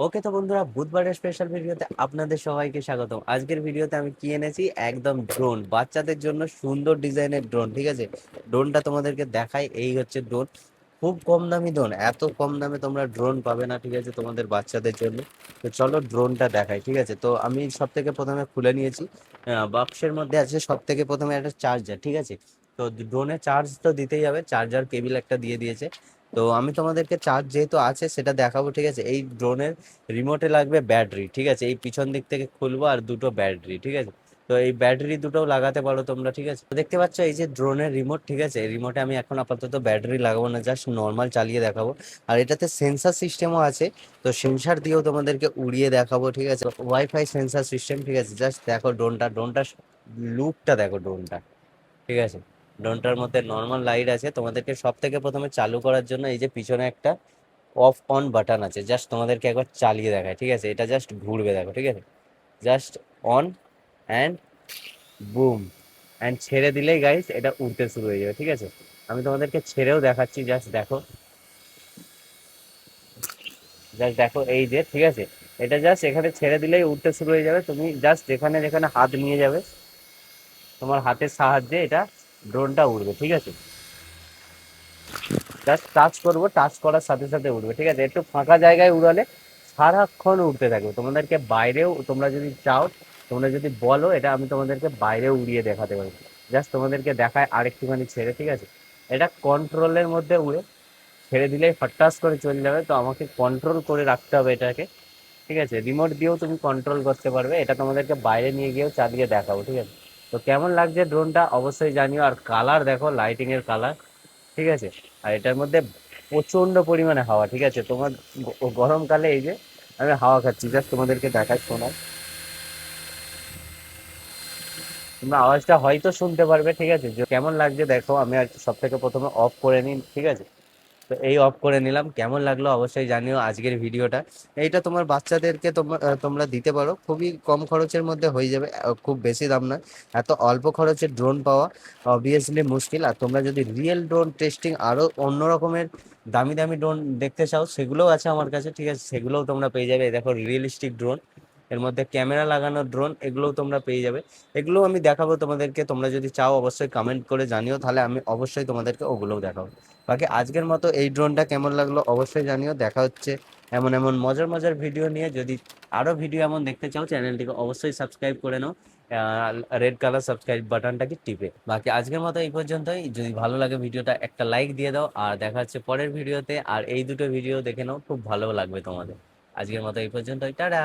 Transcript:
ওকে তো বন্ধুরা, বুধবারের স্পেশাল ভিডিওতে আপনাদের সবাইকে স্বাগতম। আজকের ভিডিওতে আমি কি এনেছি, একদম ড্রোন, বাচ্চাদের জন্য সুন্দর ডিজাইনের ড্রোন। ঠিক আছে, ড্রোনটা তোমাদেরকে দেখাই। এই হচ্ছে ড্রোন, খুব কম দামি ড্রোন। এত কম দামে তোমরা ড্রোন পাবে না, ঠিক আছে, তোমাদের বাচ্চাদের জন্য। তো চলো ড্রোনটা দেখাই। ঠিক আছে, তো আমি সব থেকে প্রথমে খুলে নিয়েছি। বক্সের মধ্যে আছে সব থেকে প্রথমে একটা চার্জার। ঠিক আছে, তো ড্রোনে চার্জ তো দিতেই হবে, চার্জার কেবিল একটা দিয়ে দিয়েছে। তো আমি তোমাদেরকে চার্জ যেহেতু আছে সেটা দেখাবো। ঠিক আছে, এই ড্রোনের রিমোটে লাগবে ব্যাটারি। ঠিক আছে, এই পিছন দিক থেকে খুলবো, আর দুটো ব্যাটারি। ঠিক আছে, তো এই ব্যাটারি দুটোও লাগাতে পারো তোমরা। ঠিক আছে, তো দেখতে পাচ্ছ এই যে ড্রোনের রিমোট। ঠিক আছে, রিমোটে আমি এখন আপাতত ব্যাটারি লাগাবো না, জাস্ট নর্মাল চালিয়ে দেখাবো। আর এটাতে সেন্সার সিস্টেমও আছে, তো সেন্সার দিয়েও তোমাদেরকে উড়িয়ে দেখাবো। ঠিক আছে, ওয়াইফাই সেন্সার সিস্টেম। ঠিক আছে, জাস্ট দেখো ড্রোনটা লুকটা দেখো ড্রোনটা। ঠিক আছে, ড্রোনটার মধ্যে নর্মাল লাইট আছে। তোমাদেরকে সব থেকে প্রথমে চালু করার জন্য এই যে পিছনে একটা অফ অন বাটন আছে, জাস্ট তোমাদেরকে একবার চালিয়ে দেখায়। ঠিক আছে, এটা জাস্ট ঘুরবে দেখো। ঠিক আছে, just on and broom, and ছেড়ে দিলেই গাইস এটা উড়তে শুরু হয়ে যাবে। ঠিক আছে, আমি তোমাদেরকে ছেড়েও দেখাচ্ছি, জাস্ট দেখো। জাস্ট দেখো এই যে, ঠিক আছে, এটা জাস্ট এখানে ছেড়ে দিলেই উড়তে শুরু হয়ে যাবে। তুমি জাস্ট যেখানে যেখানে হাত নিয়ে যাবে, তোমার হাতের সাহায্যে এটা ড্রোনটা উড়বে। ঠিক আছে, জাস্ট টাচ করবো, টাচ করার সাথে সাথে উঠবে। ঠিক আছে, একটু ফাঁকা জায়গায় উড়ালে সারাক্ষণ উঠতে থাকবে। তোমাদেরকে বাইরেও, তোমরা যদি চাও, তোমরা যদি বলো, এটা আমি তোমাদেরকে বাইরেও উড়িয়ে দেখাতে পারি। জাস্ট তোমাদেরকে দেখায় আরেকটুখানি ছেড়ে। ঠিক আছে, এটা কন্ট্রোলের মধ্যে উড়ে, ছেড়ে দিলেই হঠাৎ করে চলে যাবে। তো আমাকে কন্ট্রোল করে রাখতে হবে এটাকে। ঠিক আছে, রিমোট দিয়েও তুমি কন্ট্রোল করতে পারবে। এটা তোমাদেরকে বাইরে নিয়ে গিয়েও চালিয়ে দেখাবো। ঠিক আছে, তো কেমন লাগছে ড্রোনটা অবশ্যই জানিও। আর কালার দেখো, লাইটিং এর কালার। ঠিক আছে, আর এটার মধ্যে প্রচন্ড পরিমাণে হাওয়া। ঠিক আছে, তোমার গরমকালে এই যে আমি হাওয়া খাচ্ছি, জাস্ট তোমাদেরকে দেখাই, শোনাই। তোমরা আওয়াজটা হয়তো শুনতে পারবে। ঠিক আছে, যে কেমন লাগছে দেখো। আমি আর সব থেকে প্রথমে অফ করে নিই। ঠিক আছে, তো এই অফ করে নিলাম। কেমন লাগলো অবশ্যই জানিও আজকের ভিডিওটা। এইটা তোমার বাচ্চাদেরকে তোমরা দিতে পারো, খুবই কম খরচের মধ্যে হয়ে যাবে। খুব বেশি দাম নয়। এত অল্প খরচে ড্রোন পাওয়া অবভিয়াসলি মুশকিল। আর তোমরা যদি রিয়েল ড্রোন টেস্টিং আরো অন্য রকমের দামি দামি ড্রোন দেখতে চাও, সেগুলোও আছে আমার কাছে। ঠিক আছে, সেগুলোও তোমরা পেয়ে যাবে। এই দেখো রিয়েলিস্টিক ড্রোন, এর মধ্যে ক্যামেরা লাগানো ড্রোন, এগুলোও তোমরা পেয়ে যাবে। এগুলো আমি দেখাবো তোমাদেরকে। তোমরা যদি চাও অবশ্যই কমেন্ট করে জানিও, তাহলে আমি অবশ্যই তোমাদেরকে ওগুলোও দেখাবো। বাকি আজকের মতো এই ড্রোনটা কেমন লাগলো অবশ্যই জানিও। দেখা হচ্ছে এমন এমন মজার মজার ভিডিও নিয়ে। যদি আরো ভিডিও এমন দেখতে চাও, চ্যানেলটিকে অবশ্যই সাবস্ক্রাইব করে নাও, রেড কালার সাবস্ক্রাইব বাটনটাকে টিপে। বাকি আজকের মতো এই পর্যন্তই। যদি ভালো লাগে ভিডিওটা একটা লাইক দিয়ে দাও, আর দেখা হচ্ছে পরের ভিডিওতে। আর এই দুটো ভিডিও দেখে নাও, খুব ভালো লাগবে তোমাদের। আজকের মতো এই পর্যন্তই, টাটা।